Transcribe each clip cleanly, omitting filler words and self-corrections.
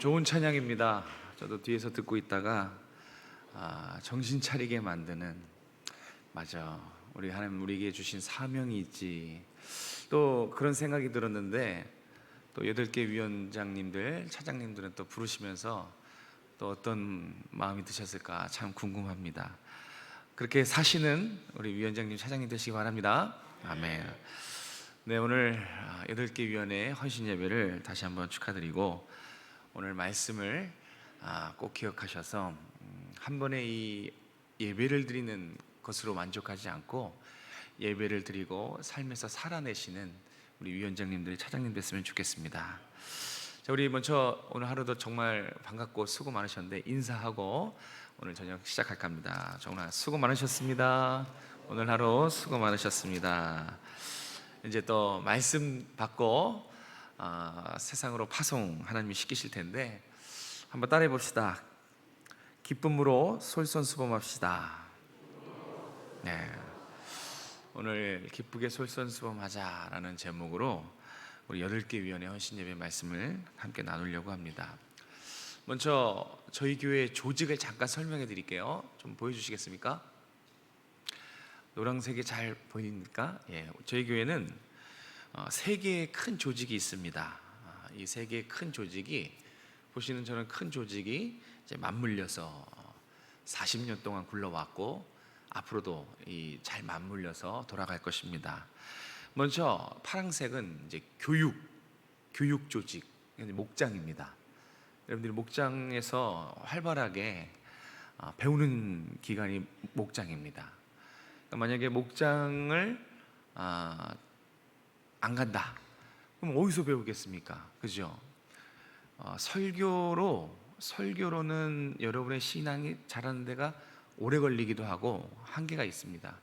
좋은 찬양입니다. 저도 뒤에서 듣고 있다가 정신 차리게 만드는, 맞아, 우리 하나님 우리에게 주신 사명이 있지. 또 그런 생각이 들었는데, 또 8개 위원장님들, 차장님들은 또 부르시면서 또 어떤 마음이 드셨을까 참 궁금합니다. 그렇게 사시는 우리 위원장님, 차장님 되시기 바랍니다. 아멘. 네, 오늘 8개 위원회 헌신 예배를 다시 한번 축하드리고, 오늘 말씀을 꼭 기억하셔서 한 번에 이 예배를 드리는 것으로 만족하지 않고 예배를 드리고 삶에서 살아내시는 우리 위원장님들이 차장님 됐으면 좋겠습니다. 자, 우리 먼저 오늘 하루도 정말 반갑고 수고 많으셨는데 인사하고 오늘 저녁 시작할까 합니다. 정말 수고 많으셨습니다. 오늘 하루 수고 많으셨습니다. 이제 또 말씀 받고 세상으로 파송 하나님이 시키실 텐데 한번 따라해 봅시다. 기쁨으로 솔선수범합시다. 네, 오늘 기쁘게 솔선수범하자라는 제목으로 우리 8개 위원회 헌신예배 말씀을 함께 나누려고 합니다. 먼저 저희 교회 조직을 잠깐 설명해 드릴게요. 좀 보여주시겠습니까? 노란색이 잘 보입니까? 예, 저희 교회는 3개의 큰 조직이 있습니다. 이 3개의 큰 조직이, 보시는 저는 큰 조직이 이제 맞물려서 40년 동안 굴러왔고 앞으로도 잘 맞물려서 돌아갈 것입니다. 먼저 파란색은 이제 교육 조직, 목장입니다. 여러분들이 목장에서 활발하게 배우는 기관이 목장입니다. 그러니까 만약에 목장을 안 간다, 그럼 어디서 배우겠습니까? 그죠? 설교로는 여러분의 신앙이 자라는 데가 오래 걸리기도 하고 한계가 있습니다.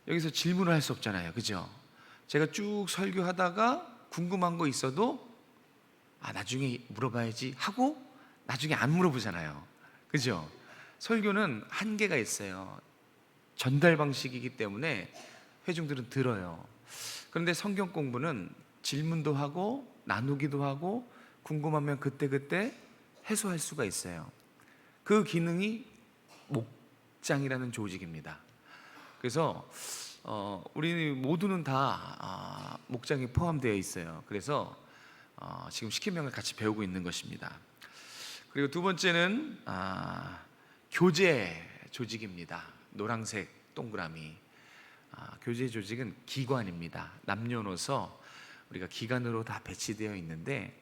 여기서 질문을 할 수 없잖아요. 그죠? 제가 쭉 설교하다가 궁금한 거 있어도 나중에 물어봐야지 하고 나중에 안 물어보잖아요. 그죠? 설교는 한계가 있어요. 전달 방식이기 때문에 회중들은 들어요. 그런데 성경 공부는 질문도 하고 나누기도 하고 궁금하면 그때그때 해소할 수가 있어요. 그 기능이 목장이라는 조직입니다. 그래서 우리 모두는 다 목장에 포함되어 있어요. 그래서 지금 10계명을 같이 배우고 있는 것입니다. 그리고 두 번째는 교제 조직입니다. 노란색 동그라미. 교제 조직은 기관입니다. 남녀노소 우리가 기관으로 다 배치되어 있는데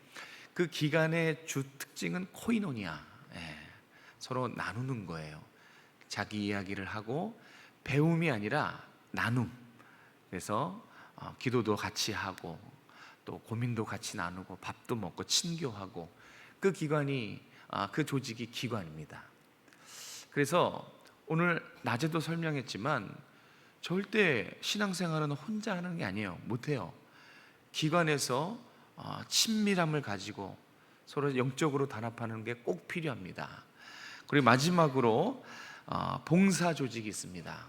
그 기관의 주 특징은 코이노니아, 서로 나누는 거예요. 자기 이야기를 하고 배움이 아니라 나눔. 그래서 기도도 같이 하고 또 고민도 같이 나누고 밥도 먹고 친교하고, 그 기관이 그 조직이 기관입니다. 그래서 오늘 낮에도 설명했지만 절대 신앙생활은 혼자 하는 게 아니에요. 못해요. 기관에서 친밀함을 가지고 서로 영적으로 단합하는 게 꼭 필요합니다. 그리고 마지막으로 봉사 조직이 있습니다.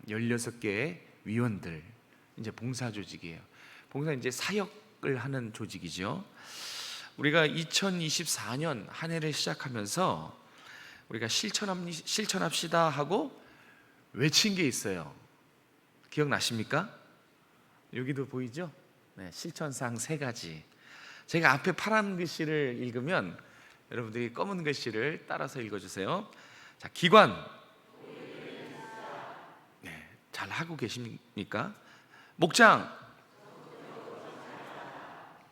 16개의 위원들, 이제 봉사 조직이에요. 봉사 이제 사역을 하는 조직이죠. 우리가 2024년 한 해를 시작하면서 우리가 실천합시다 하고 외친 게 있어요. 기억나십니까? 여기도 보이죠? 네, 실천사항 3가지. 제가 앞에 파란 글씨를 읽으면 여러분들이 검은 글씨를 따라서 읽어주세요. 자, 기관. 네, 잘 하고 계십니까? 목장.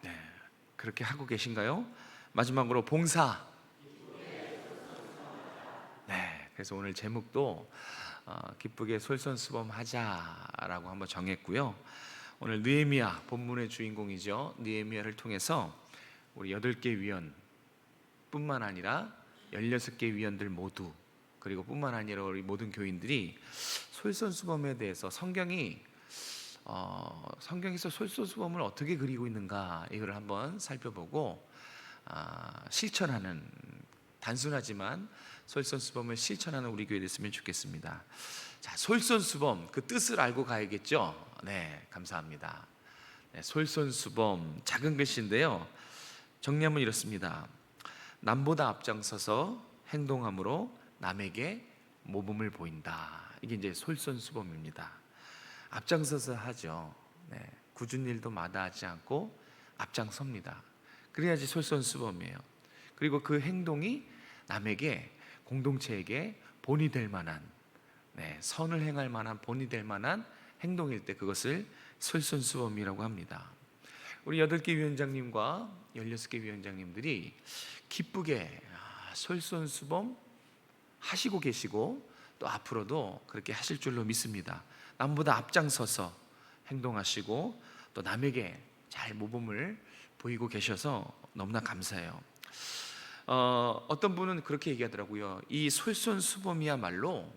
네, 그렇게 하고 계신가요? 마지막으로 봉사. 네, 그래서 오늘 제목도 기쁘게 솔선수범하자라고 한번 정했고요. 오늘 느헤미야, 본문의 주인공이죠. 느헤미야를 통해서 우리 8개 위원 뿐만 아니라 16개 위원들 모두, 그리고 뿐만 아니라 우리 모든 교인들이 솔선수범에 대해서 성경에서 솔선수범을 어떻게 그리고 있는가, 이걸 한번 살펴보고 실천하는, 단순하지만 솔선수범을 실천하는 우리 교회 됐으면 좋겠습니다. 자, 솔선수범, 그 뜻을 알고 가야겠죠? 네, 감사합니다. 네, 솔선수범, 작은 글씨인데요. 정리하면 이렇습니다. 남보다 앞장서서 행동함으로 남에게 모범을 보인다. 이게 이제 솔선수범입니다. 앞장서서 하죠. 네, 굳은 일도 마다하지 않고 앞장섭니다. 그래야지 솔선수범이에요. 그리고 그 행동이 남에게, 공동체에게 본이 될 만한, 선을 행할 만한, 본이 될 만한 행동일 때 그것을 솔선수범이라고 합니다. 우리 8개 위원장님과 16개 위원장님들이 기쁘게 솔선수범 하시고 계시고 또 앞으로도 그렇게 하실 줄로 믿습니다. 남보다 앞장서서 행동하시고 또 남에게 잘 모범을 보이고 계셔서 너무나 감사해요. 어떤 분은 그렇게 얘기하더라고요. 이 솔선수범이야말로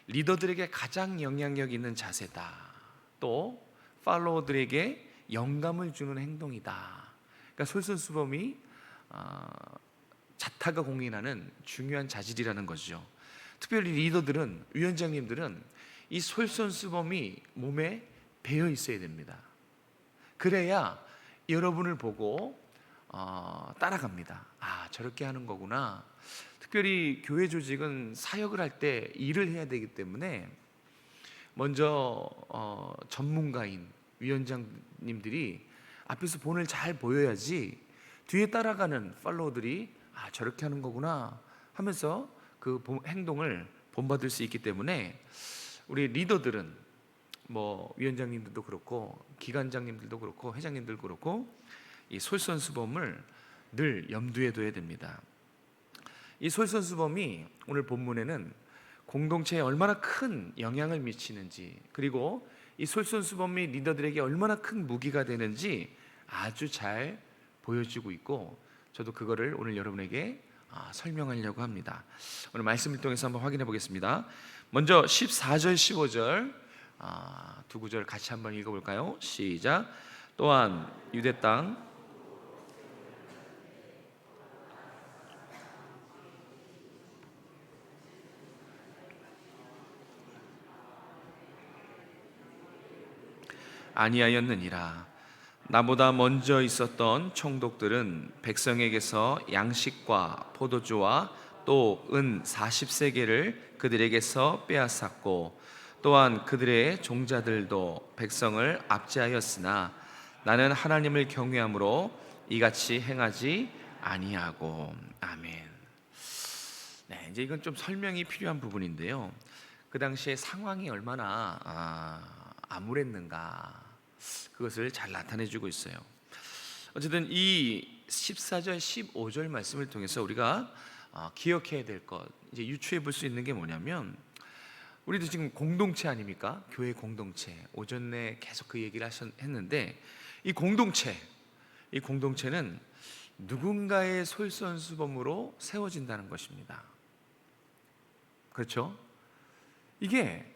리더들에게 가장 영향력 있는 자세다. 또 팔로워들에게 영감을 주는 행동이다. 그러니까 솔선수범이 자타가 공인하는 중요한 자질이라는 거죠. 특별히 리더들은, 위원장님들은 이 솔선수범이 몸에 배어 있어야 됩니다. 그래야 여러분을 보고 따라갑니다. 아, 저렇게 하는 거구나. 특별히 교회 조직은 사역을 할 때 일을 해야 되기 때문에 먼저 전문가인 위원장님들이 앞에서 본을 잘 보여야지 뒤에 따라가는 팔로워들이 아, 저렇게 하는 거구나 하면서 그 행동을 본받을 수 있기 때문에 우리 리더들은 위원장님들도 그렇고 기관장님들도 그렇고 회장님들도 그렇고 이 솔선수범을 늘 염두에 둬야 됩니다. 이 솔선수범이 오늘 본문에는 공동체에 얼마나 큰 영향을 미치는지, 그리고 이 솔선수범이 리더들에게 얼마나 큰 무기가 되는지 아주 잘 보여주고 있고, 저도 그거를 오늘 여러분에게 설명하려고 합니다. 오늘 말씀을 통해서 한번 확인해 보겠습니다. 먼저 14절 15절 두 구절 같이 한번 읽어볼까요? 시작. 또한 유대 땅 아니하였느니라. 나보다 먼저 있었던 총독들은 백성에게서 양식과 포도주와 또 은 40세겔을 그들에게서 빼앗았고 또한 그들의 종자들도 백성을 압제하였으나 나는 하나님을 경외함으로 이같이 행하지 아니하고. 아멘. 네, 이제 이건 좀 설명이 필요한 부분인데요. 그 당시에 상황이 얼마나 암울했는가, 그것을 잘 나타내주고 있어요. 어쨌든 이 14절 15절 말씀을 통해서 우리가 기억해야 될 것, 이제 유추해 볼 수 있는 게 뭐냐면, 우리도 지금 공동체 아닙니까? 교회 공동체. 오전에 계속 그 얘기를 했는데 이 공동체는 누군가의 솔선수범으로 세워진다는 것입니다. 그렇죠? 이게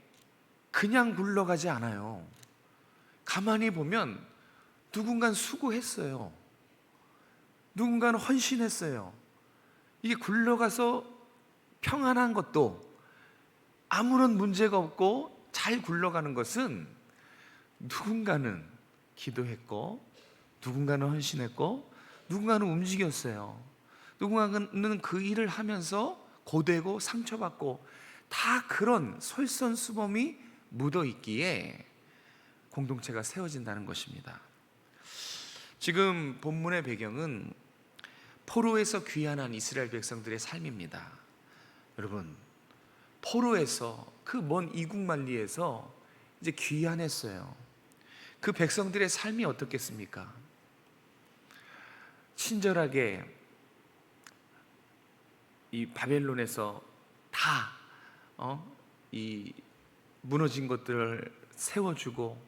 그냥 굴러가지 않아요. 가만히 보면 누군가는 수고했어요. 누군가는 헌신했어요. 이게 굴러가서 평안한 것도, 아무런 문제가 없고 잘 굴러가는 것은 누군가는 기도했고, 누군가는 헌신했고, 누군가는 움직였어요. 누군가는 그 일을 하면서 고되고 상처받고, 다 그런 솔선수범이 묻어 있기에 공동체가 세워진다는 것입니다. 지금 본문의 배경은 포로에서 귀환한 이스라엘 백성들의 삶입니다. 여러분, 포로에서, 그 먼 이국만리에서 이제 귀환했어요. 그 백성들의 삶이 어떻겠습니까? 친절하게 이 바벨론에서 다 이 무너진 것들을 세워주고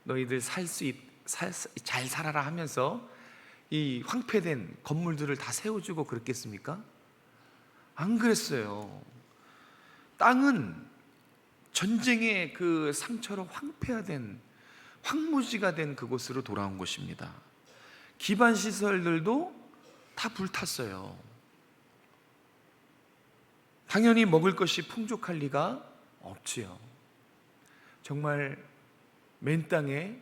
너희들 잘 살아라 하면서 이 황폐된 건물들을 다 세워주고 그랬겠습니까? 안 그랬어요. 땅은 전쟁의 그 상처로 황폐화된, 황무지가 된 그곳으로 돌아온 것입니다. 기반 시설들도 다 불탔어요. 당연히 먹을 것이 풍족할 리가 없지요. 정말 맨 땅에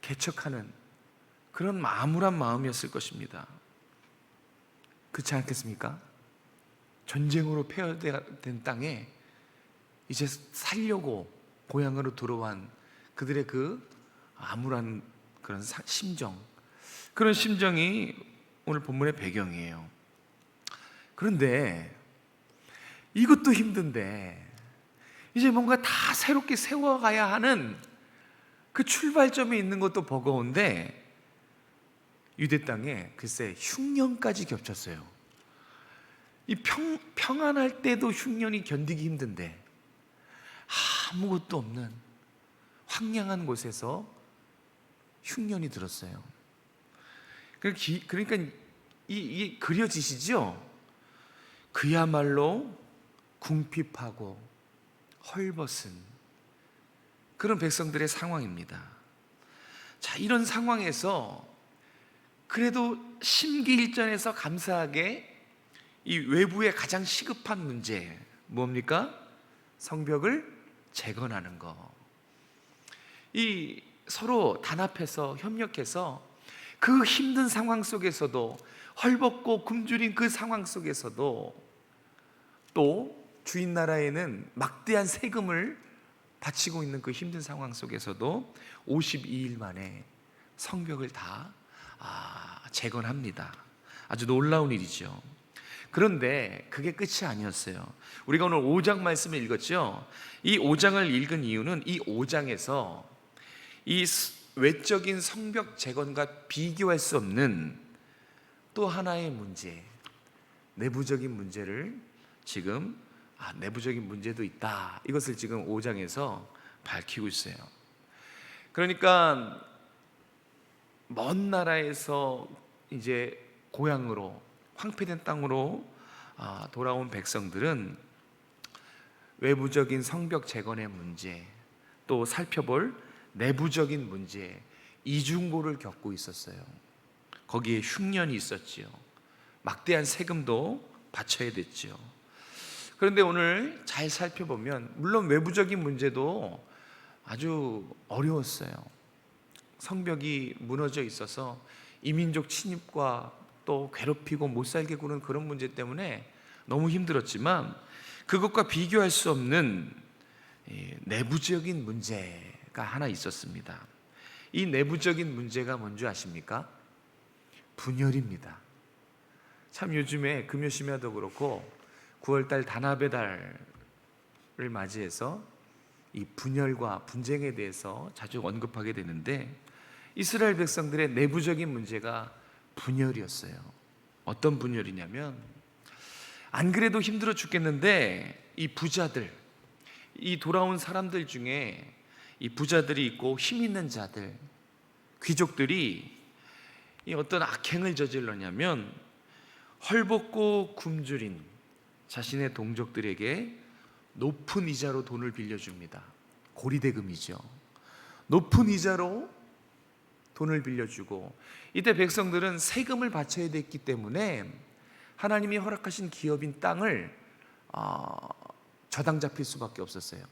개척하는 그런 암울한 마음이었을 것입니다. 그렇지 않겠습니까? 전쟁으로 폐허된 땅에 이제 살려고 고향으로 들어온 그들의 그 암울한 그런 심정, 그런 심정이 오늘 본문의 배경이에요. 그런데 이것도 힘든데 이제 뭔가 다 새롭게 세워가야 하는 그 출발점에 있는 것도 버거운데 유대 땅에 글쎄 흉년까지 겹쳤어요. 이 평안할 때도 흉년이 견디기 힘든데 아무것도 없는 황량한 곳에서 흉년이 들었어요. 그러니까 이게 그려지시죠? 그야말로 궁핍하고 헐벗은 그런 백성들의 상황입니다. 자, 이런 상황에서 그래도 심기일전에서 감사하게 이 외부의 가장 시급한 문제 뭡니까? 성벽을 재건하는 거. 이 서로 단합해서 협력해서 그 힘든 상황 속에서도, 헐벗고 굶주린 그 상황 속에서도 또 주인 나라에는 막대한 세금을 바치고 있는 그 힘든 상황 속에서도 52일 만에 성벽을 다 재건합니다. 아주 놀라운 일이죠. 그런데 그게 끝이 아니었어요. 우리가 오늘 5장 말씀을 읽었죠. 이 5장을 읽은 이유는 이 5장에서 이 외적인 성벽 재건과 비교할 수 없는 또 하나의 문제, 내부적인 문제를 지금 내부적인 문제도 있다, 이것을 지금 5장에서 밝히고 있어요. 그러니까 먼 나라에서 이제 고향으로, 황폐된 땅으로 돌아온 백성들은 외부적인 성벽 재건의 문제, 또 살펴볼 내부적인 문제, 이중고를 겪고 있었어요. 거기에 흉년이 있었지요. 막대한 세금도 바쳐야 됐지요. 그런데 오늘 잘 살펴보면 물론 외부적인 문제도 아주 어려웠어요. 성벽이 무너져 있어서 이민족 침입과 또 괴롭히고 못살게 구는 그런 문제 때문에 너무 힘들었지만 그것과 비교할 수 없는 내부적인 문제가 하나 있었습니다. 이 내부적인 문제가 뭔지 아십니까? 분열입니다. 참 요즘에 금요심야도 그렇고 9월달 단합의 달을 맞이해서 이 분열과 분쟁에 대해서 자주 언급하게 되는데 이스라엘 백성들의 내부적인 문제가 분열이었어요. 어떤 분열이냐면 안 그래도 힘들어 죽겠는데 이 부자들, 이 돌아온 사람들 중에 이 부자들이 있고 힘 있는 자들, 귀족들이 이 어떤 악행을 저질렀냐면 헐벗고 굶주린 자신의 동족들에게 높은 이자로 돈을 빌려줍니다. 고리대금이죠. 높은 이자로 돈을 빌려주고, 이때 백성들은 세금을 바쳐야 됐기 때문에 하나님이 허락하신 기업인 땅을 저당 잡힐 수밖에 없었어요.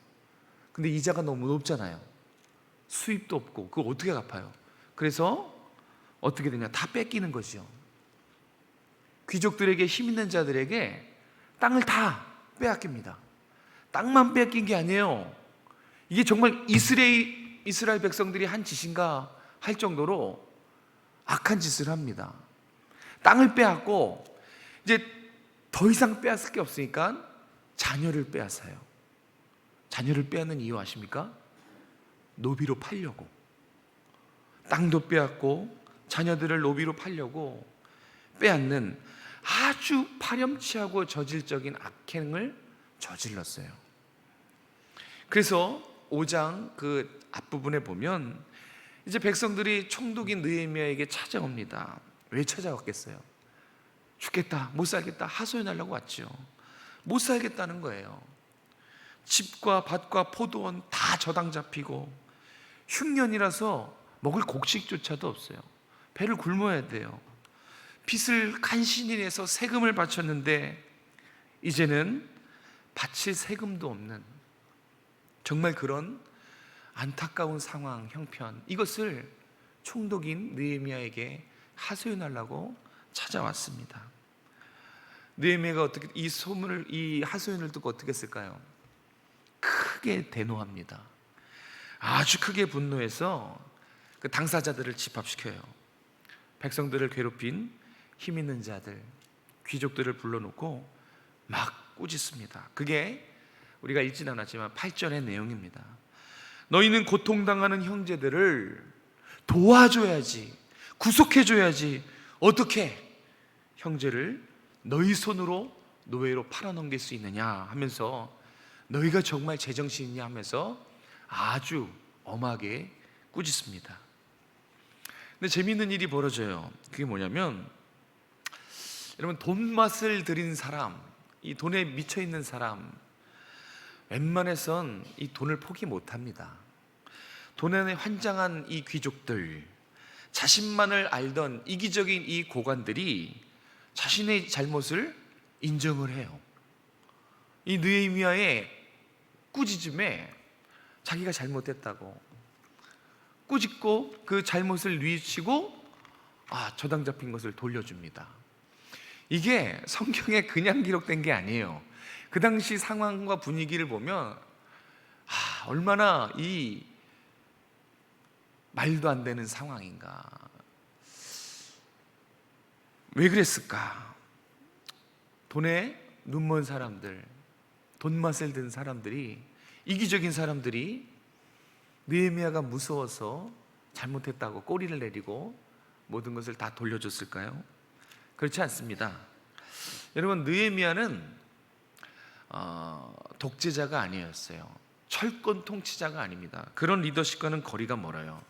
근데 이자가 너무 높잖아요. 수입도 없고 그걸 어떻게 갚아요? 그래서 어떻게 되냐, 다 뺏기는 것이죠. 귀족들에게, 힘 있는 자들에게 땅을 다 빼앗깁니다. 땅만 뺏긴 게 아니에요. 이게 정말 이스라엘 백성들이 한 짓인가 할 정도로 악한 짓을 합니다. 땅을 빼앗고 이제 더 이상 빼앗을 게 없으니까 자녀를 빼앗아요. 자녀를 빼앗는 이유 아십니까? 노비로 팔려고. 땅도 빼앗고 자녀들을 노비로 팔려고 빼앗는 아주 파렴치하고 저질적인 악행을 저질렀어요. 그래서 5장 그 앞부분에 보면 이제 백성들이 총독인 느헤미야에게 찾아옵니다. 왜 찾아왔겠어요? 죽겠다, 못 살겠다, 하소연하려고 왔죠. 못 살겠다는 거예요. 집과 밭과 포도원 다 저당 잡히고 흉년이라서 먹을 곡식조차도 없어요. 배를 굶어야 돼요. 빚을 간신히 내서 세금을 바쳤는데 이제는 바칠 세금도 없는 정말 그런 안타까운 상황, 형편, 이것을 총독인 느헤미야에게 하소연하려고 찾아왔습니다. 느헤미야가 어떻게 이 소문을, 이 하소연을 듣고 어떻게 했을까요? 크게 대노합니다. 아주 크게 분노해서 그 당사자들을 집합시켜요. 백성들을 괴롭힌 힘 있는 자들, 귀족들을 불러놓고 막 꾸짖습니다. 그게 우리가 읽진 않았지만 8절의 내용입니다. 너희는 고통당하는 형제들을 도와줘야지, 구속해줘야지, 어떻게 형제를 너희 손으로 노예로 팔아넘길 수 있느냐 하면서, 너희가 정말 제정신이냐 하면서 아주 엄하게 꾸짖습니다. 근데 재미있는 일이 벌어져요. 그게 뭐냐면, 여러분, 돈 맛을 들인 사람, 이 돈에 미쳐있는 사람, 웬만해선 이 돈을 포기 못합니다. 돈에 환장한 이 귀족들, 자신만을 알던 이기적인 이 고관들이 자신의 잘못을 인정을 해요. 이 느헤미야의 꾸짖음에 자기가 잘못했다고 꾸짖고 그 잘못을 뉘우치고 저당 잡힌 것을 돌려줍니다. 이게 성경에 그냥 기록된 게 아니에요. 그 당시 상황과 분위기를 보면 얼마나 이 말도 안 되는 상황인가. 왜 그랬을까? 돈에 눈먼 사람들, 돈맛을 든 사람들이, 이기적인 사람들이 느헤미야가 무서워서 잘못했다고 꼬리를 내리고 모든 것을 다 돌려줬을까요? 그렇지 않습니다. 여러분, 느헤미야는 독재자가 아니었어요. 철권 통치자가 아닙니다. 그런 리더십과는 거리가 멀어요.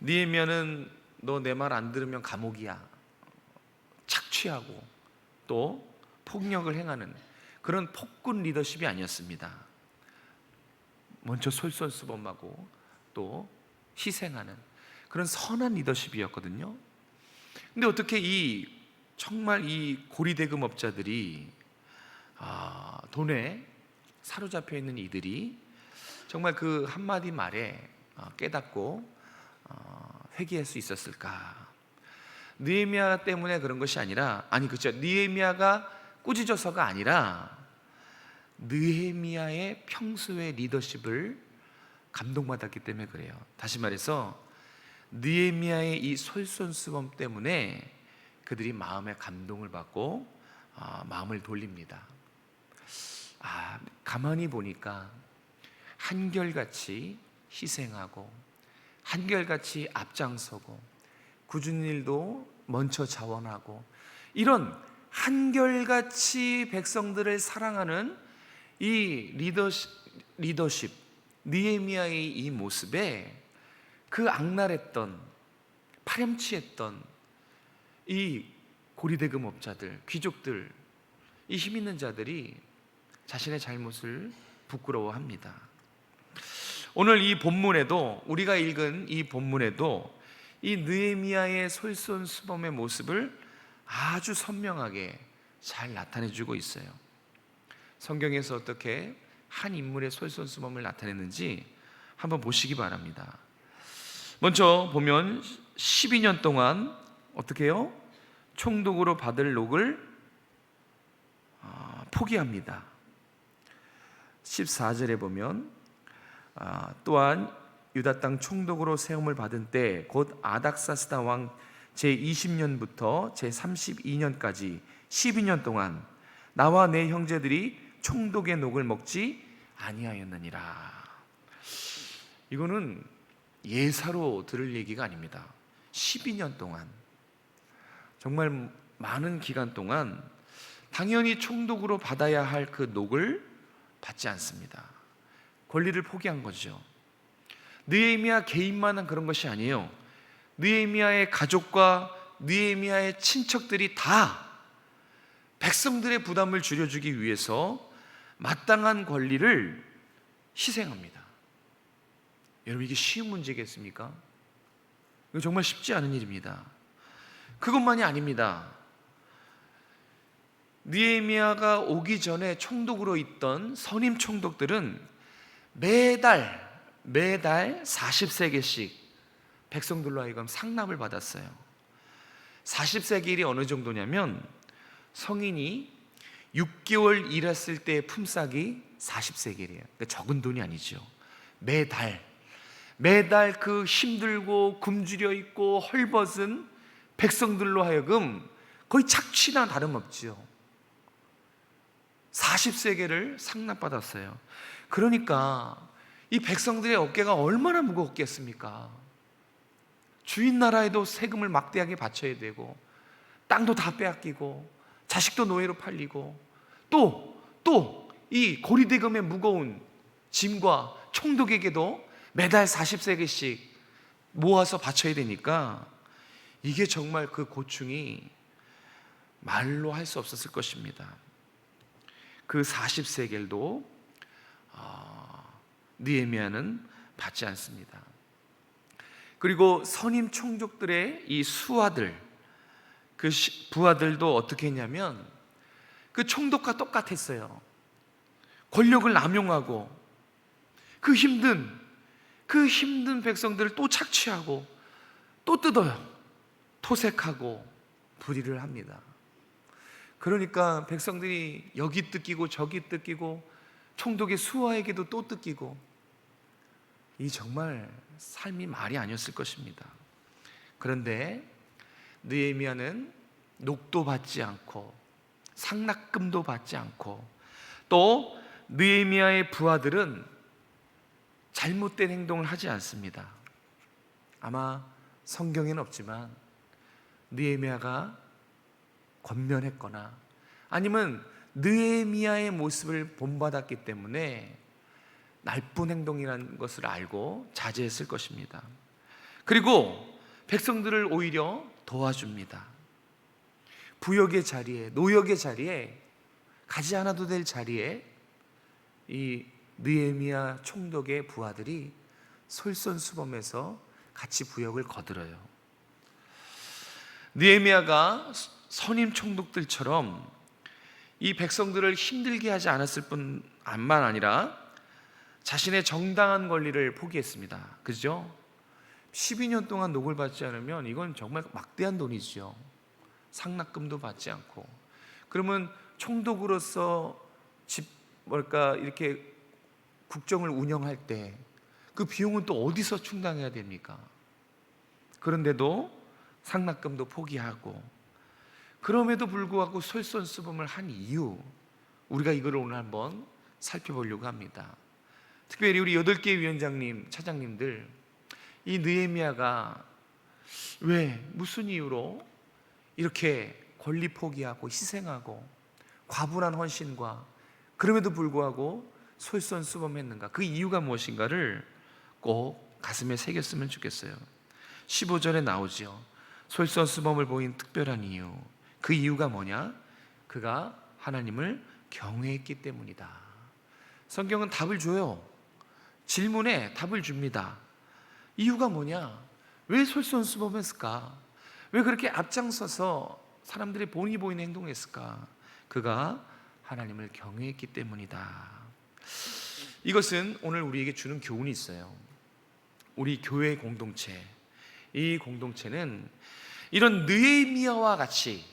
느헤미야는 너 내 말 안 들으면 감옥이야, 착취하고 또 폭력을 행하는 그런 폭군 리더십이 아니었습니다. 먼저 솔선수범하고 또 희생하는 그런 선한 리더십이었거든요. 근데 어떻게 정말 이 고리대금업자들이, 돈에 사로잡혀 있는 이들이 정말 그 한마디 말에 깨닫고 회개할 수 있었을까? 느헤미야 때문에 그런 것이 아니라, 그렇죠, 느헤미야가 꾸짖어서가 아니라 느헤미야의 평소의 리더십을 감동받았기 때문에 그래요. 다시 말해서 느헤미야의 이 솔선수범 때문에 그들이 마음의 감동을 받고 마음을 돌립니다. 가만히 보니까 한결같이 희생하고 한결같이 앞장서고 굳은 일도 먼저 자원하고 이런 한결같이 백성들을 사랑하는 이 리더십, 느헤미야의 이 모습에 그 악랄했던, 파렴치했던 이 고리대금업자들, 귀족들, 이 힘 있는 자들이 자신의 잘못을 부끄러워합니다. 오늘 이 본문에도, 우리가 읽은 이 본문에도 이 느헤미야의 솔선수범의 모습을 아주 선명하게 잘 나타내주고 있어요. 성경에서 어떻게 한 인물의 솔선수범을 나타냈는지 한번 보시기 바랍니다. 먼저 보면 12년 동안 어떻게 해요? 총독으로 받을 녹을 포기합니다. 14절에 보면 또한 유다 땅 총독으로 세움을 받은 때 곧 아닥사스다 왕 제20년부터 제32년까지 12년 동안 나와 내 형제들이 총독의 녹을 먹지 아니하였느니라. 이거는 예사로 들을 얘기가 아닙니다. 12년 동안, 정말 많은 기간 동안 당연히 총독으로 받아야 할 그 녹을 받지 않습니다. 권리를 포기한 거죠. 느헤미야 개인만한 그런 것이 아니에요. 느헤미야의 가족과 느헤미야의 친척들이 다 백성들의 부담을 줄여주기 위해서 마땅한 권리를 희생합니다. 여러분, 이게 쉬운 문제겠습니까? 이거 정말 쉽지 않은 일입니다. 그것만이 아닙니다. 느헤미야가 오기 전에 총독으로 있던 선임 총독들은 매달 40세겔씩 백성들로 하여금 상납을 받았어요. 40세겔이 어느 정도냐면 성인이 6개월 일했을 때 품삯이 40세겔이에요. 그러니까 적은 돈이 아니죠. 매달 그 힘들고 굶주려 있고 헐벗은 백성들로 하여금 거의 착취나 다름없지요. 40세겔을 상납받았어요. 그러니까 이 백성들의 어깨가 얼마나 무겁겠습니까? 주인 나라에도 세금을 막대하게 바쳐야 되고, 땅도 다 빼앗기고, 자식도 노예로 팔리고, 또 이 고리대금의 무거운 짐과 총독에게도 매달 40세겔씩 모아서 바쳐야 되니까 이게 정말 그 고충이 말로 할 수 없었을 것입니다. 그 40세겔도 느헤미야는 받지 않습니다. 그리고 선임 총독들의 이 수하들, 그 부하들도 어떻게 했냐면 그 총독과 똑같았어요. 권력을 남용하고 그 힘든 백성들을 또 착취하고 또 뜯어요. 토색하고 불의를 합니다. 그러니까 백성들이 여기 뜯기고 저기 뜯기고 총독의 수하에게도 또 뜯기고, 이 정말 삶이 말이 아니었을 것입니다. 그런데 느헤미야는 녹도 받지 않고 상납금도 받지 않고, 또 느헤미야의 부하들은 잘못된 행동을 하지 않습니다. 아마 성경에는 없지만 느헤미야가 권면했거나 아니면 느헤미야의 모습을 본받았기 때문에 나쁜 행동이라는 것을 알고 자제했을 것입니다. 그리고 백성들을 오히려 도와줍니다. 부역의 자리에, 노역의 자리에, 가지 않아도 될 자리에 이 느헤미야 총독의 부하들이 솔선수범해서 같이 부역을 거들어요. 느헤미야가 선임 총독들처럼 이 백성들을 힘들게 하지 않았을 뿐만 아니라 자신의 정당한 권리를 포기했습니다. 그죠? 12년 동안 녹을 받지 않으면 이건 정말 막대한 돈이죠. 상납금도 받지 않고. 그러면 총독으로서 이렇게 국정을 운영할 때 그 비용은 또 어디서 충당해야 됩니까? 그런데도 상납금도 포기하고, 그럼에도 불구하고 솔선수범을 한 이유, 우리가 이걸 오늘 한번 살펴보려고 합니다. 특별히 우리 8개 위원장님, 차장님들, 이 느헤미야가 왜, 무슨 이유로 이렇게 권리 포기하고 희생하고 과분한 헌신과 그럼에도 불구하고 솔선수범했는가, 그 이유가 무엇인가를 꼭 가슴에 새겼으면 좋겠어요. 15절에 나오죠. 솔선수범을 보인 특별한 이유. 그 이유가 뭐냐? 그가 하나님을 경외했기 때문이다. 성경은 답을 줘요. 질문에 답을 줍니다. 이유가 뭐냐? 왜 솔선수범했을까? 왜 그렇게 앞장서서 사람들이 본이 보이는 행동을 했을까? 그가 하나님을 경외했기 때문이다. 이것은 오늘 우리에게 주는 교훈이 있어요. 우리 교회 공동체, 이 공동체는 이런 느헤미야와 같이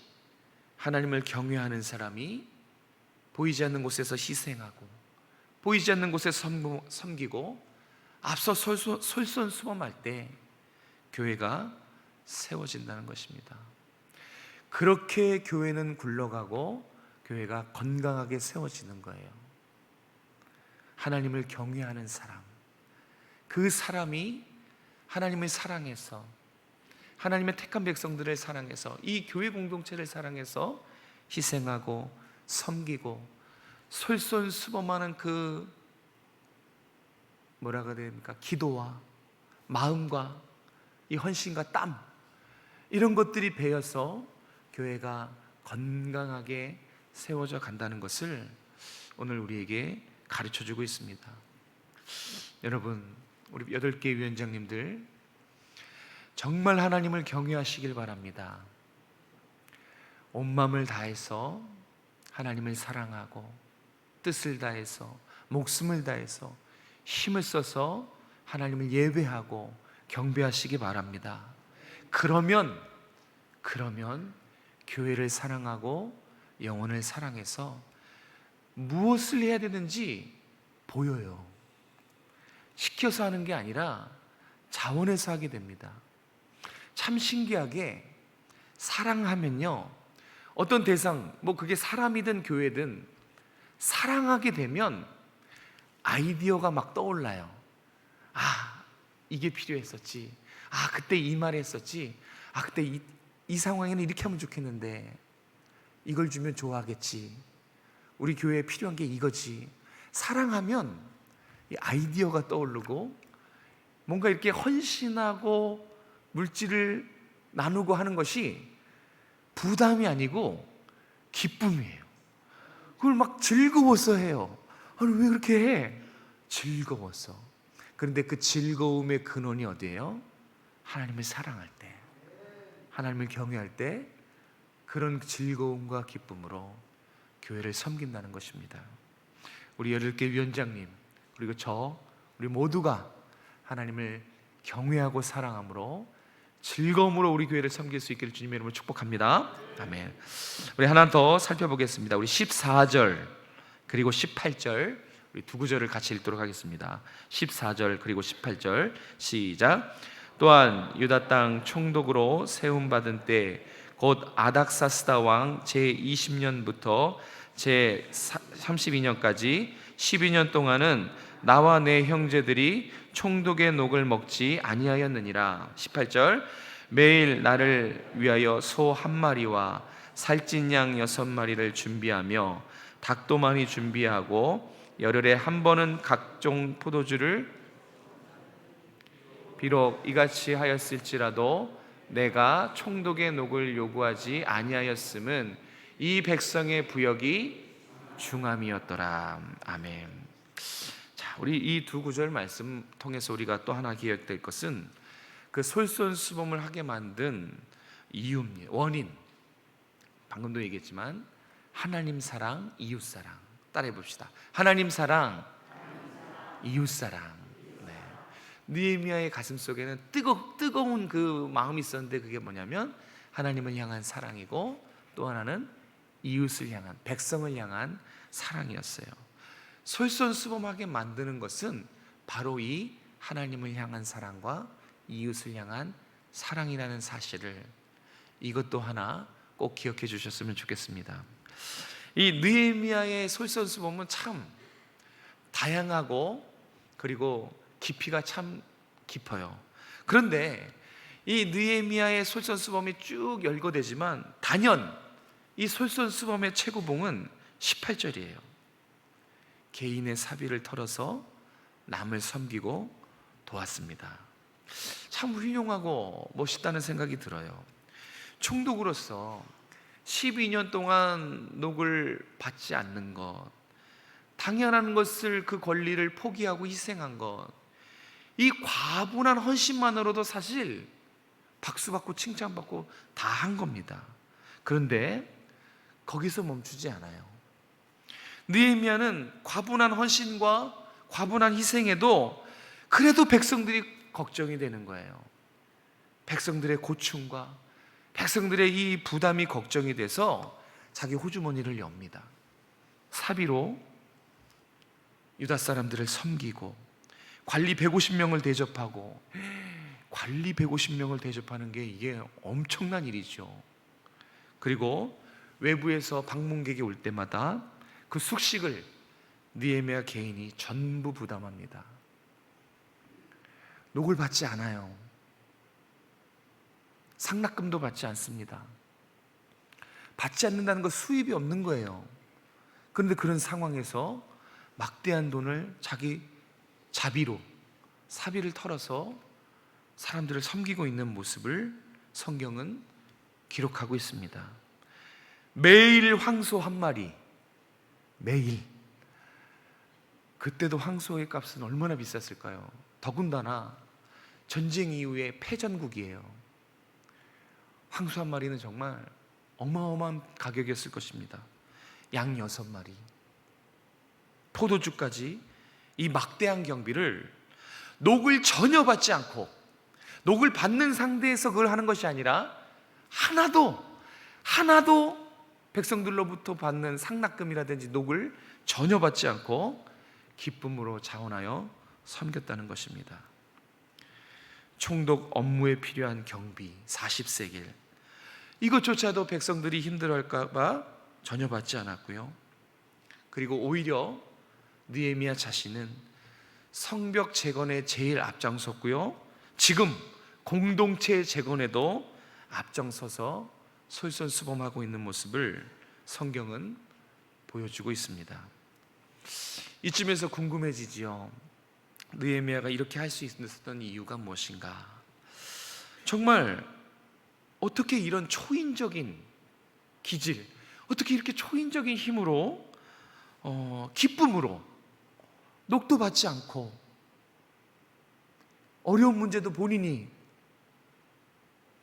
하나님을 경외하는 사람이 보이지 않는 곳에서 희생하고 보이지 않는 곳에서 섬기고 앞서 솔선수범할 때 교회가 세워진다는 것입니다. 그렇게 교회는 굴러가고 교회가 건강하게 세워지는 거예요. 하나님을 경외하는 사람, 그 사람이 하나님을 사랑해서, 하나님의 택한 백성들을 사랑해서, 이 교회 공동체를 사랑해서 희생하고 섬기고 솔선수범하는 그 뭐라고 해야 됩니까? 기도와 마음과 이 헌신과 땀, 이런 것들이 배어서 교회가 건강하게 세워져 간다는 것을 오늘 우리에게 가르쳐주고 있습니다. 여러분, 우리 8개 위원장님들 정말 하나님을 경외하시길 바랍니다. 온 마음을 다해서 하나님을 사랑하고 뜻을 다해서 목숨을 다해서 힘을 써서 하나님을 예배하고 경배하시기 바랍니다. 그러면 교회를 사랑하고 영혼을 사랑해서 무엇을 해야 되는지 보여요. 시켜서 하는 게 아니라 자원해서 하게 됩니다. 참 신기하게 사랑하면요, 어떤 대상, 그게 사람이든 교회든 사랑하게 되면 아이디어가 막 떠올라요. 아, 이게 필요했었지. 아, 그때 이 말 했었지. 아, 그때 이 상황에는 이렇게 하면 좋겠는데 이걸 주면 좋아하겠지. 우리 교회에 필요한 게 이거지. 사랑하면 이 아이디어가 떠오르고 뭔가 이렇게 헌신하고 물질을 나누고 하는 것이 부담이 아니고 기쁨이에요. 그걸 막 즐거워서 해요. 아니, 왜 그렇게 해? 즐거워서. 그런데 그 즐거움의 근원이 어디예요? 하나님을 사랑할 때, 하나님을 경외할 때 그런 즐거움과 기쁨으로 교회를 섬긴다는 것입니다. 우리 열일개 위원장님, 그리고 우리 모두가 하나님을 경외하고 사랑함으로 즐거움으로 우리 교회를 섬길 수 있기를 주님의 이름으로 축복합니다. 아멘. 우리 하나 더 살펴보겠습니다. 우리 14절 그리고 18절 우리 두 구절을 같이 읽도록 하겠습니다. 14절 그리고 18절 시작. 또한 유다 땅 총독으로 세움받은 때 곧 아닥사스다 왕 제20년부터 제32년까지 12년 동안은 나와 내 형제들이 총독의 녹을 먹지 아니하였느니라. 18절. 매일 나를 위하여 소 한 마리와 살찐 양 6마리를 준비하며 닭도 많이 준비하고 열흘에 한 번은 각종 포도주를, 비록 이같이 하였을지라도 내가 총독의 녹을 요구하지 아니하였음은 이 백성의 부역이 중함이었더라. 아멘. 자, 우리 이 두 구절 말씀 통해서 우리가 또 하나 기억될 것은 그 솔선수범을 하게 만든 이유입니다. 원인. 방금도 얘기했지만 하나님 사랑, 이웃 사랑. 따라해 봅시다. 하나님 사랑, 이웃 사랑. 느헤미야의 가슴 속에는 뜨거운 그 마음이 있었는데 그게 뭐냐면 하나님을 향한 사랑이고 또 하나는 이웃을 향한, 백성을 향한 사랑이었어요. 솔선수범하게 만드는 것은 바로 이 하나님을 향한 사랑과 이웃을 향한 사랑이라는 사실을, 이것도 하나 꼭 기억해 주셨으면 좋겠습니다. 이 느헤미야의 솔선수범은 참 다양하고 그리고 깊이가 참 깊어요. 그런데 이 느헤미야의 솔선수범이 쭉 열거되지만 단연 이 솔선수범의 최고봉은 18절이에요. 개인의 사비를 털어서 남을 섬기고 도왔습니다. 참 훌륭하고 멋있다는 생각이 들어요. 총독으로서 12년 동안 녹을 받지 않는 것, 당연한 것을, 그 권리를 포기하고 희생한 것, 이 과분한 헌신만으로도 사실 박수받고 칭찬받고 다 한 겁니다. 그런데 거기서 멈추지 않아요. 느헤미야는 과분한 헌신과 과분한 희생에도 그래도 백성들이 걱정이 되는 거예요. 백성들의 고충과 백성들의 이 부담이 걱정이 돼서 자기 호주머니를 엽니다. 사비로 유다 사람들을 섬기고 관리 150명을 대접하고, 관리 150명을 대접하는 게 이게 엄청난 일이죠. 그리고 외부에서 방문객이 올 때마다 그 숙식을 느헤미야 개인이 전부 부담합니다. 녹을 받지 않아요. 상납금도 받지 않습니다. 받지 않는다는 건 수입이 없는 거예요. 그런데 그런 상황에서 막대한 돈을 자기 자비로, 사비를 털어서 사람들을 섬기고 있는 모습을 성경은 기록하고 있습니다. 매일 황소 한 마리, 매일. 그때도 황소의 값은 얼마나 비쌌을까요? 더군다나 전쟁 이후에 패전국이에요. 황소 한 마리는 정말 어마어마한 가격이었을 것입니다. 양 6마리, 포도주까지, 이 막대한 경비를 녹을 전혀 받지 않고, 녹을 받는 상대에서 그걸 하는 것이 아니라 하나도 백성들로부터 받는 상납금이라든지 녹을 전혀 받지 않고 기쁨으로 자원하여 섬겼다는 것입니다. 총독 업무에 필요한 경비 40세겔, 이것조차도 백성들이 힘들어할까 봐 전혀 받지 않았고요. 그리고 오히려 느헤미야 자신은 성벽 재건에 제일 앞장섰고요, 지금 공동체 재건에도 앞장서서 솔선수범하고 있는 모습을 성경은 보여주고 있습니다. 이쯤에서 궁금해지지요. 느헤미야가 이렇게 할 수 있었던 이유가 무엇인가? 정말 어떻게 이런 초인적인 기질, 어떻게 이렇게 초인적인 힘으로 기쁨으로 녹도 받지 않고 어려운 문제도 본인이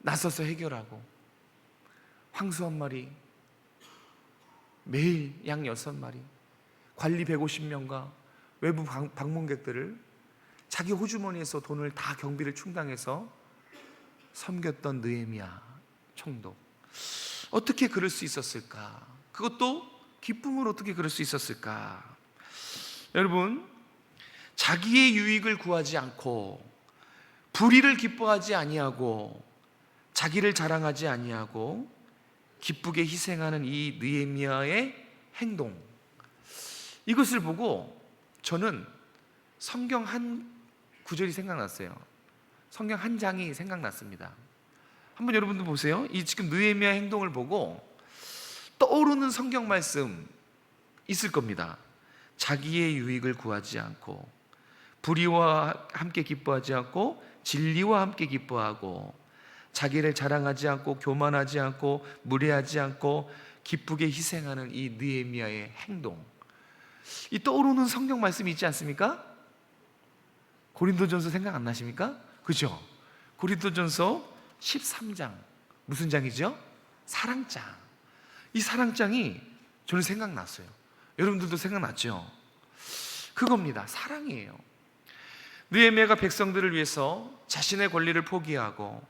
나서서 해결하고, 황소 한 마리, 매일 양 6마리, 관리 150명과 외부 방문객들을 자기 호주머니에서 돈을 다 경비를 충당해서 섬겼던 느헤미야 총독, 어떻게 그럴 수 있었을까? 그것도 기쁨으로 어떻게 그럴 수 있었을까? 여러분, 자기의 유익을 구하지 않고 불의를 기뻐하지 아니하고 자기를 자랑하지 아니하고 기쁘게 희생하는 이 느헤미야의 행동, 이것을 보고 저는 성경 한 구절이 생각났어요. 성경 한 장이 생각났습니다. 한번 여러분도 보세요. 이 지금 느헤미야 행동을 보고 떠오르는 성경 말씀 있을 겁니다. 자기의 유익을 구하지 않고 불의와 함께 기뻐하지 않고 진리와 함께 기뻐하고 자기를 자랑하지 않고 교만하지 않고 무례하지 않고 기쁘게 희생하는 이 느헤미야의 행동, 이 떠오르는 성경 말씀이 있지 않습니까? 고린도전서 생각 안 나십니까? 그죠? 고린도전서 13장, 무슨 장이죠? 사랑장. 이 사랑장이 저는 생각났어요. 여러분들도 생각났죠? 그겁니다. 사랑이에요. 느헤미야가 백성들을 위해서 자신의 권리를 포기하고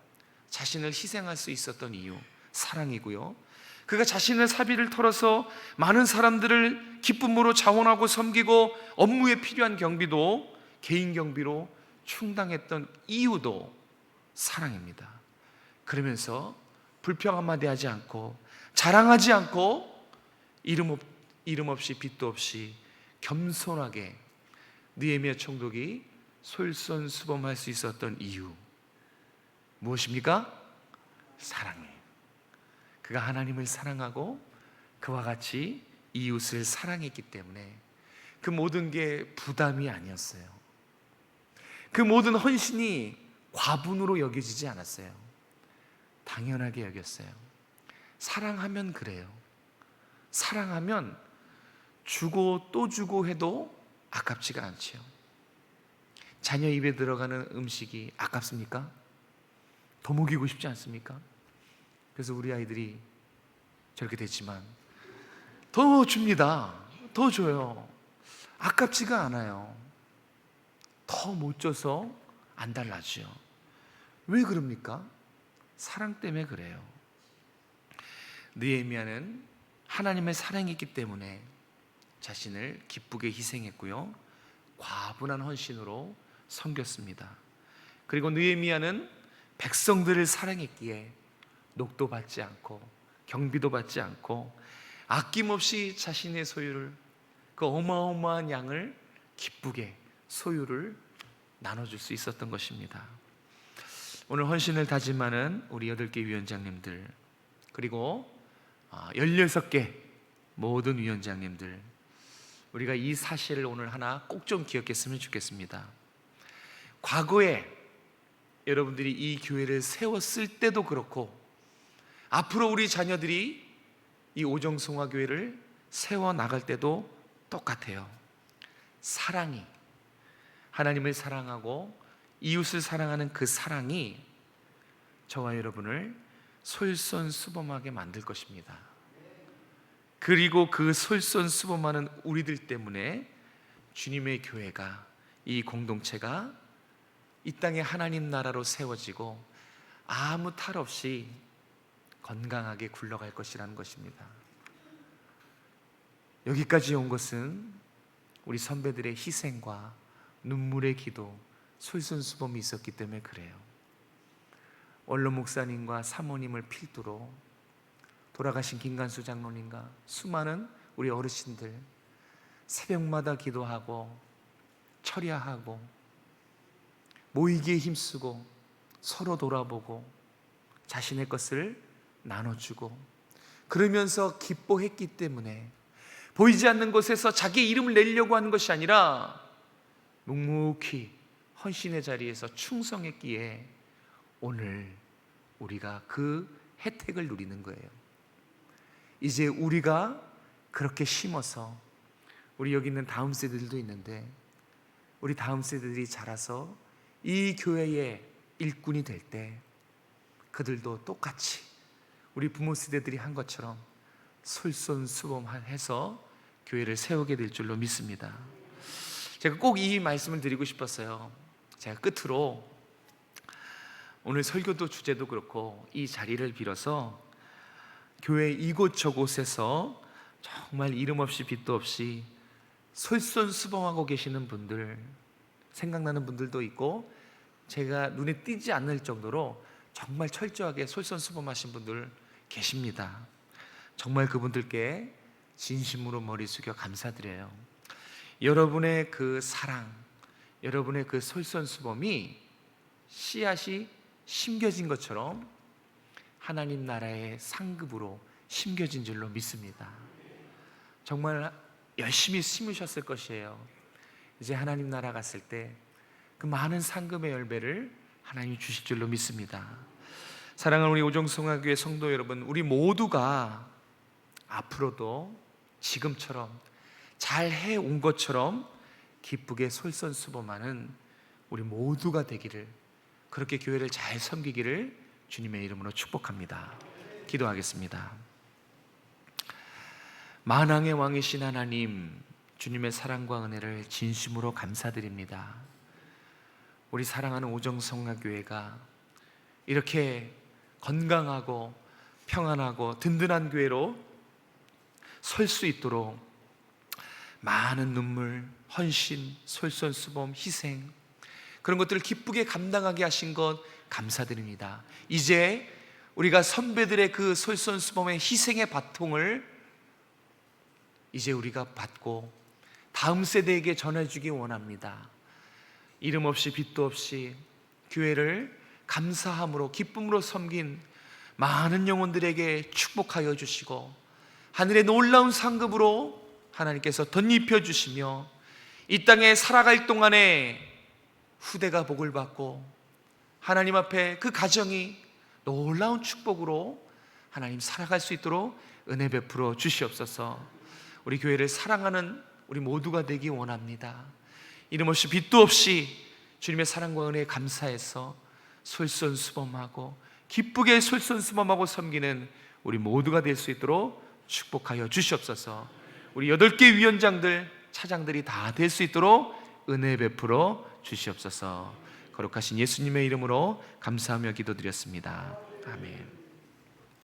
자신을 희생할 수 있었던 이유, 사랑이고요, 그가 자신의 사비를 털어서 많은 사람들을 기쁨으로 자원하고 섬기고 업무에 필요한 경비도 개인 경비로 충당했던 이유도 사랑입니다. 그러면서 불평 한마디 하지 않고 자랑하지 않고 이름 없이 빚도 없이 겸손하게 느헤미야 총독이 솔선수범할 수 있었던 이유 무엇입니까? 사랑이에요. 그가 하나님을 사랑하고 그와 같이 이웃을 사랑했기 때문에 그 모든 게 부담이 아니었어요. 그 모든 헌신이 과분으로 여겨지지 않았어요. 당연하게 여겼어요. 사랑하면 그래요. 사랑하면 주고 또 주고 해도 아깝지가 않죠. 자녀 입에 들어가는 음식이 아깝습니까? 더 먹이고 싶지 않습니까? 그래서 우리 아이들이 저렇게 됐지만 더 줍니다. 더 줘요. 아깝지가 않아요. 더 못 줘서 안 달라지요. 왜 그럽니까? 사랑 때문에 그래요. 느헤미야는 하나님의 사랑이 있기 때문에 자신을 기쁘게 희생했고요, 과분한 헌신으로 섬겼습니다. 그리고 느헤미야는 백성들을 사랑했기에 녹도 받지 않고 경비도 받지 않고 아낌없이 자신의 소유를, 그 어마어마한 양을 기쁘게 소유를 나눠줄 수 있었던 것입니다. 오늘 헌신을 다짐하는 우리 8개 위원장님들, 그리고 16개 모든 위원장님들, 우리가 이 사실을 오늘 하나 꼭 좀 기억했으면 좋겠습니다. 과거에 여러분들이 이 교회를 세웠을 때도 그렇고 앞으로 우리 자녀들이 이 오정성화교회를 세워나갈 때도 똑같아요. 사랑이, 하나님을 사랑하고 이웃을 사랑하는 그 사랑이 저와 여러분을 솔선수범하게 만들 것입니다. 그리고 그 솔선수범하는 우리들 때문에 주님의 교회가, 이 공동체가 이 땅에 하나님 나라로 세워지고 아무 탈 없이 건강하게 굴러갈 것이라는 것입니다. 여기까지 온 것은 우리 선배들의 희생과 눈물의 기도, 솔선수범이 있었기 때문에 그래요. 원로 목사님과 사모님을 필두로 돌아가신 김간수 장로님과 수많은 우리 어르신들 새벽마다 기도하고 철야하고 모이기에 힘쓰고 서로 돌아보고 자신의 것을 나눠주고 그러면서 기뻐했기 때문에 보이지 않는 곳에서 자기 이름을 내려고 하는 것이 아니라 묵묵히 헌신의 자리에서 충성했기에 오늘 우리가 그 혜택을 누리는 거예요. 이제 우리가 그렇게 심어서 우리 여기 있는 다음 세대들도 있는데 우리 다음 세대들이 자라서 이 교회의 일꾼이 될 때 그들도 똑같이 우리 부모 세대들이 한 것처럼 솔선수범해서 교회를 세우게 될 줄로 믿습니다. 제가 꼭 이 말씀을 드리고 싶었어요. 제가 끝으로 오늘 설교도 주제도 그렇고 이 자리를 빌어서 교회 이곳저곳에서 정말 이름 없이 빛도 없이 솔선수범하고 계시는 분들, 생각나는 분들도 있고 제가 눈에 띄지 않을 정도로 정말 철저하게 솔선수범하신 분들 계십니다. 정말 그분들께 진심으로 머리 숙여 감사드려요. 여러분의 그 사랑, 여러분의 그 솔선수범이 씨앗이 심겨진 것처럼 하나님 나라의 상급으로 심겨진 줄로 믿습니다. 정말 열심히 심으셨을 것이에요. 이제 하나님 나라 갔을 때 그 많은 상급의 열매를 하나님이 주실 줄로 믿습니다. 사랑하는 우리 오정성화교회 성도 여러분, 우리 모두가 앞으로도 지금처럼 잘 해온 것처럼 기쁘게 솔선수범하는 우리 모두가 되기를, 그렇게 교회를 잘 섬기기를 주님의 이름으로 축복합니다. 기도하겠습니다. 만왕의 왕이신 하나님, 주님의 사랑과 은혜를 진심으로 감사드립니다. 우리 사랑하는 오정성화교회가 이렇게 건강하고 평안하고 든든한 교회로 설 수 있도록 많은 눈물, 헌신, 솔선수범, 희생, 그런 것들을 기쁘게 감당하게 하신 것 감사드립니다. 이제 우리가 선배들의 그 솔선수범의 희생의 바통을 이제 우리가 받고 다음 세대에게 전해주기 원합니다. 이름 없이 빛도 없이 교회를 감사함으로 기쁨으로 섬긴 많은 영혼들에게 축복하여 주시고 하늘의 놀라운 상급으로 하나님께서 덧입혀 주시며 이 땅에 살아갈 동안에 후대가 복을 받고 하나님 앞에 그 가정이 놀라운 축복으로 하나님 살아갈 수 있도록 은혜 베풀어 주시옵소서. 우리 교회를 사랑하는 우리 모두가 되기 원합니다. 이름 없이 빛도 없이 주님의 사랑과 은혜에 감사해서 솔선수범하고 기쁘게 솔선수범하고 섬기는 우리 모두가 될 수 있도록 축복하여 주시옵소서. 우리 8개 위원장들, 차장들이 다 될 수 있도록 은혜 베풀어 주시옵소서. 거룩하신 예수님의 이름으로 감사하며 기도드렸습니다. 아멘.